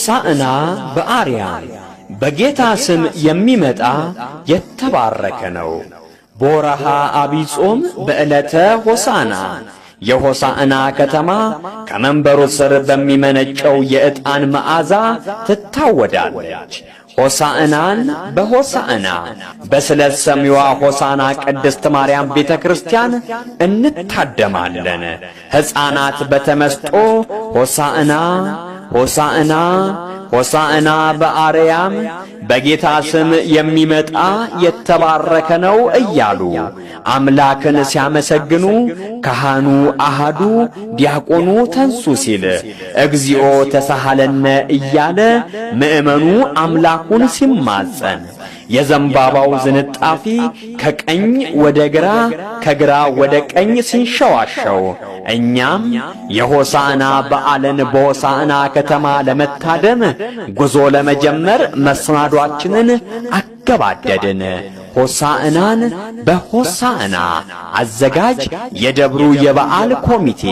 ሆሳዕና በአርያም በጌታ ስም የሚመጣ የተባረከ ነው። በወርኃ ዐቢይ ጾም በዕለተ ሆሳዕና የሆሳዕና ከተማ ከመንበሩ ስር በሚመነጨው የዕጣን መዓዛ ትታወዳለች። ሆሳዕናን በሆሳዕና በስለት ሰሚዋ ሆሳዕና ቅድስት ማርያም ቤተ ክርስቲያን እንታደማለን። ሕፃናት በተመስጦ ሆሳዕና ሆሳዕና ሆሳዕና በአርያም በጌታ ስም የሚመጣ የተባረከ ነው እያሉ አምላክን ሲያመሰግኑ ካህኑ አሃዱ ዲያቆኑ ተንሱ ሲል እግዚኦ ተሳሃለነ እያለ ምእመኑ አምላኩን ሲማጸን የዘንባባው ዝንጣፊ ከቀኝ ወደ ግራ ከግራ ወደ ቀኝ ሲንሸዋሸው እኛም የሆሳዕና በዓልን በሆሳዕና ከተማ ለመታደም ጉዞ ለመጀመር መሰናዷችንን አገባደድን። ሆሳዕናን በሆሳዕና አዘጋጅ የደብሩ የበዓል ኮሚቴ